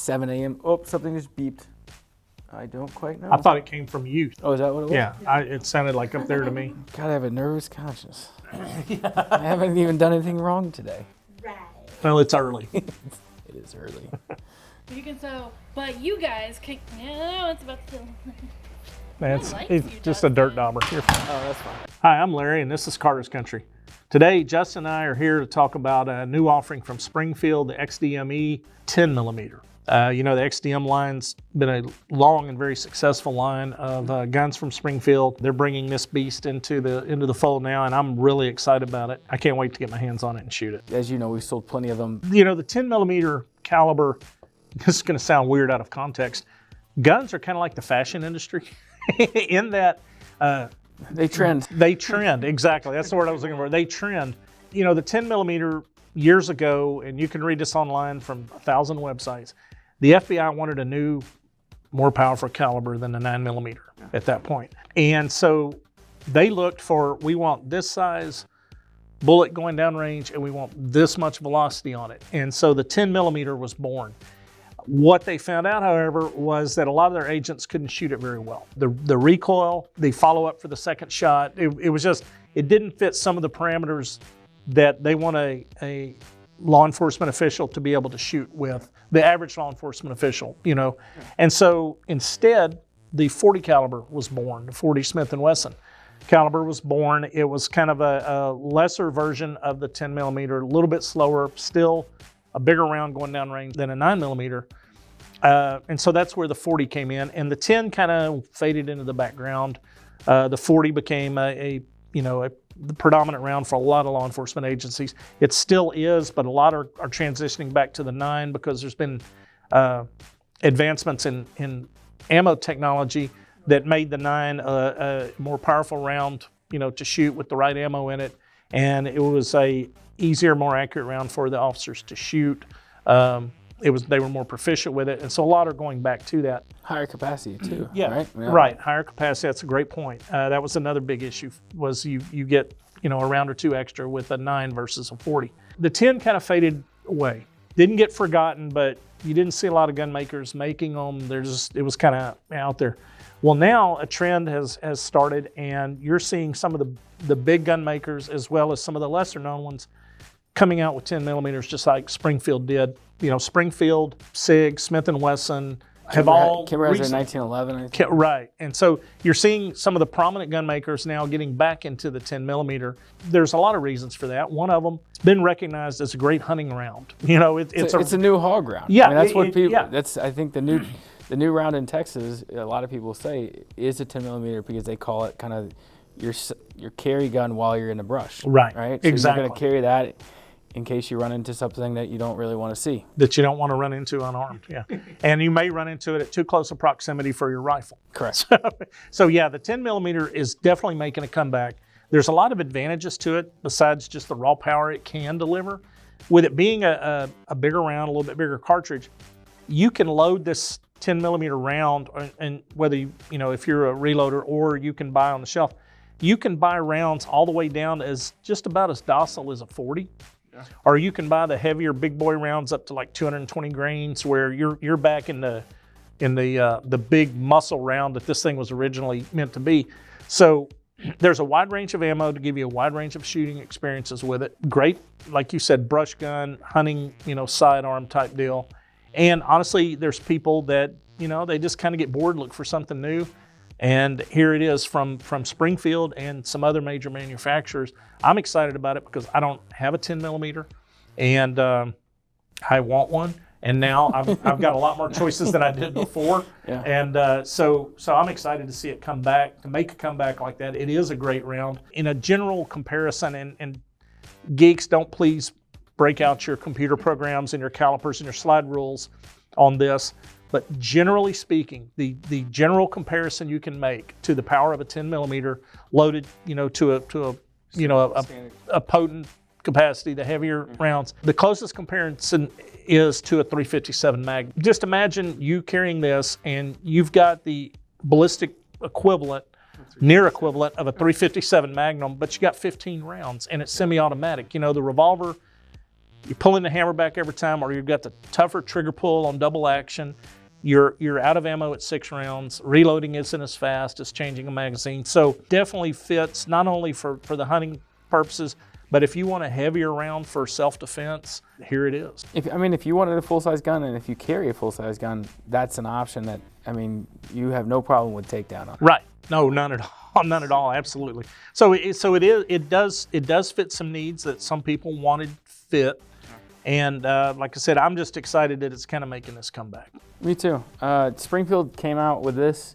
7 a.m. Oh, something just beeped. I don't quite know. I thought it came from you. Oh, is that what it was? Yeah, it sounded like up there to me. God, I have a nervous conscience. I haven't even done anything wrong today. Right. Well, it's early. It is early. You can but you guys can. No, it's about to. It's You, just a dirt dauber. You're fine. Oh, that's fine. Hi, I'm Larry, and this is Carter's Country. Today, Justin and I are here to talk about a new offering from Springfield, the XDM 10mm. You know, the XDM line's been a long and very successful line of guns from Springfield. They're bringing this beast into the fold now, and I'm really excited about it. I can't wait to get my hands on it and shoot it. As you know, we've sold plenty of them. You know, the 10mm caliber, this is going to sound weird out of context. Guns are kind of like the fashion industry in that They trend. They trend, exactly. That's the word I was looking for. They trend. You know, the 10mm years ago, and you can read this online from 1,000 websites, the FBI wanted a new, more powerful caliber than the 9mm at that point. And so they looked for, we want this size bullet going down range, and we want this much velocity on it. And so the 10mm was born. What they found out, however, was that a lot of their agents couldn't shoot it very well. The recoil, the follow-up for the second shot, it was just, it didn't fit some of the parameters that they want a law enforcement official to be able to shoot with, the average law enforcement official, you know. And so instead, the 40 caliber was born, the 40 Smith & Wesson caliber was born. It was kind of a lesser version of the 10mm, a little bit slower, still a bigger round going down range than a 9mm. And so that's where the 40 came in, and the 10 kind of faded into the background. The 40 became the predominant round for a lot of law enforcement agencies. It still is, but a lot are transitioning back to the 9 because there's been advancements in ammo technology that made the 9 a more powerful round, you know, to shoot with the right ammo in it, and it was a easier, more accurate round for the officers to shoot. They were more proficient with it, and so a lot are going back to that. Higher capacity too. Yeah, right. Yeah. Right. Higher capacity. That's a great point. That was another big issue. Was you get a round or two extra with a 9 versus a 40. The 10 kind of faded away. Didn't get forgotten, but you didn't see a lot of gun makers making them. It was kind of out there. Well, now a trend has started, and you're seeing some of the big gun makers as well as some of the lesser known ones coming out with 10mm, just like Springfield did. You know, Springfield, SIG, Smith & Wesson have all Kimber has their 1911, I think. Right, and so you're seeing some of the prominent gun makers now getting back into the 10mm. There's a lot of reasons for that. One of them, it's been recognized as a great hunting round. You know, it's a new hog round. Yeah, I mean, that's what people. Yeah. That's, I think, the new round in Texas. A lot of people say is a 10mm because they call it kind of your carry gun while you're in the brush. Right. Right. So exactly. you're going to carry that in case you run into something that you don't really want to see. That you don't want to run into unarmed, yeah. And you may run into it at too close a proximity for your rifle. Correct. So yeah, the 10mm is definitely making a comeback. There's a lot of advantages to it besides just the raw power it can deliver. With it being a bigger round, a little bit bigger cartridge, you can load this 10mm round, and whether if you're a reloader or you can buy on the shelf, you can buy rounds all the way down as just about as docile as a 40. Or you can buy the heavier big boy rounds up to like 220 grains, where you're back in the big muscle round that this thing was originally meant to be. So there's a wide range of ammo to give you a wide range of shooting experiences with it. Great, like you said, brush gun, hunting, sidearm type deal. And honestly, there's people that they just kind of get bored, look for something new. And here it is from Springfield and some other major manufacturers. I'm excited about it because I don't have a 10mm, and I want one. And now I've got a lot more choices than I did before. Yeah. And so I'm excited to see it come back, to make a comeback like that. It is a great round. In a general comparison, and geeks, don't please break out your computer programs and your calipers and your slide rules on this. But generally speaking, the general comparison you can make to the power of a 10mm loaded, to a potent capacity, the heavier rounds, the closest comparison is to a 357 Magnum. Just imagine you carrying this, and you've got the ballistic equivalent, near equivalent of a 357 Magnum, but you got 15 rounds, and it's semi-automatic. The revolver you're pulling the hammer back every time, or you've got the tougher trigger pull on double action. You're out of ammo at 6 rounds. Reloading isn't as fast as changing a magazine. So definitely fits not only for the hunting purposes, but if you want a heavier round for self-defense, here it is. If you wanted a full-size gun, and if you carry a full-size gun, that's an option that, you have no problem with takedown on. Right. No, none at all. None at all. Absolutely. So it does fit some needs that some people wanted fit. And like I said, I'm just excited that it's kind of making this comeback. Me too. Springfield came out with this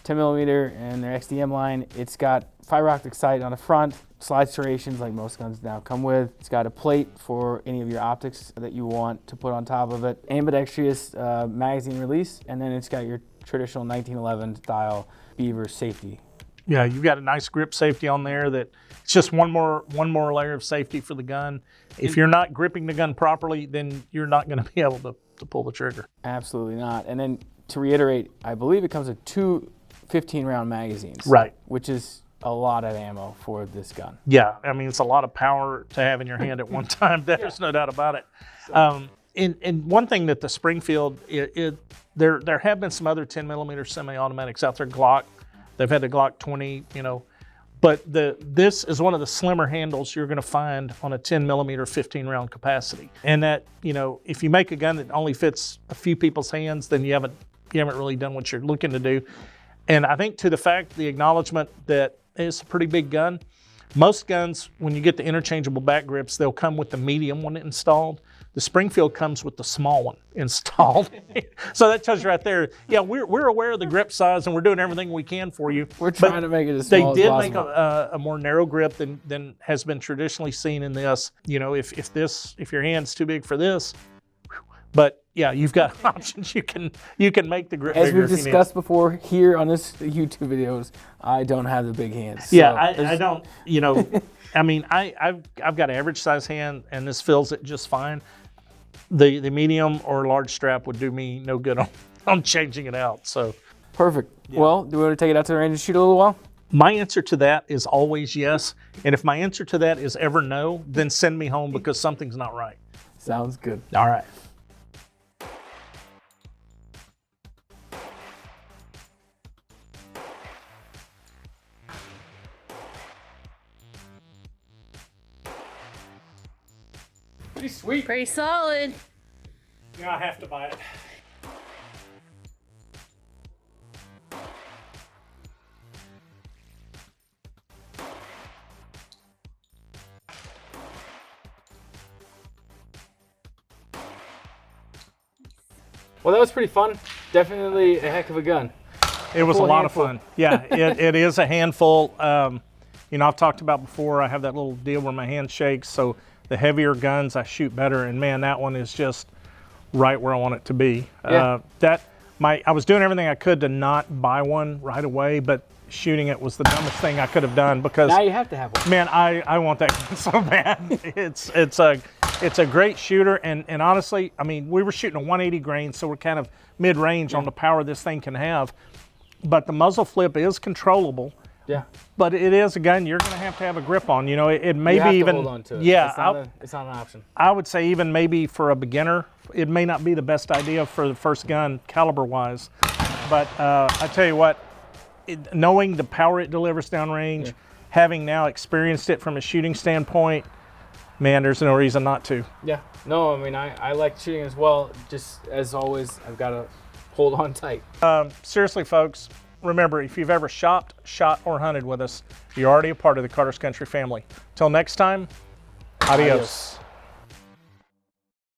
10 millimeter and their XDM line. It's got fiber optic sight on the front, slide serrations like most guns now come with. It's got a plate for any of your optics that you want to put on top of it. Ambidextrous magazine release, and then it's got your traditional 1911 style beaver safety. Yeah, you've got a nice grip safety on there that it's just one more layer of safety for the gun. If you're not gripping the gun properly, then you're not going to be able to pull the trigger. Absolutely not. And then to reiterate, I believe it comes with 2 15-round magazines. Right. Which is a lot of ammo for this gun. Yeah, it's a lot of power to have in your hand at one time. There's no doubt about it. And one thing that the Springfield, there have been some other 10 millimeter semi-automatics out there, Glock. They've had the Glock 20, but this is one of the slimmer handles you're going to find on a 10 millimeter 15 round capacity. And that, if you make a gun that only fits a few people's hands, then you haven't really done what you're looking to do. And I think to the acknowledgement that it's a pretty big gun. Most guns, when you get the interchangeable back grips, they'll come with the medium one installed. The Springfield comes with the small one installed. So that tells you right there, yeah, we're aware of the grip size and we're doing everything we can for you. We're trying to make it as small as possible. They did make a more narrow grip than has been traditionally seen in this. If your hand's too big for this, but yeah, you've got options. You can make the grip as bigger. We've discussed before here on this YouTube videos, I don't have the big hands. So yeah, I don't. I've got an average size hand, and this fills it just fine. The medium or large strap would do me no good on changing it out. So perfect. Yeah. Well, do we want to take it out to the range and shoot a little while? My answer to that is always yes. And if my answer to that is ever no, then send me home because something's not right. Sounds good. All right. Pretty sweet. Pretty solid. Yeah, I have to buy it. Well, that was pretty fun. Definitely a heck of a gun. It was a lot of fun. Yeah, it is a handful. I've talked about before, I have that little deal where my hand shakes, so the heavier guns I shoot better, and man, that one is just right where I want it to be. Yeah. I was doing everything I could to not buy one right away, but shooting it was the dumbest thing I could have done because now you have to have one. Man, I want that gun so bad. It's a great shooter, and honestly, we were shooting a 180 grain, so we're kind of mid-range on the power this thing can have. But the muzzle flip is controllable. Yeah. But it is a gun you're going to have a grip on. It may you have be even. To hold on to it. Yeah. It's not an option. I would say even maybe for a beginner, it may not be the best idea for the first gun caliber-wise. But I tell you what, knowing the power it delivers downrange, having now experienced it from a shooting standpoint, man, there's no reason not to. Yeah. No, I like shooting as well. Just as always, I've got to hold on tight. Seriously, folks, remember, if you've ever shopped, shot, or hunted with us, you're already a part of the Carter's Country family. Till next time, adios.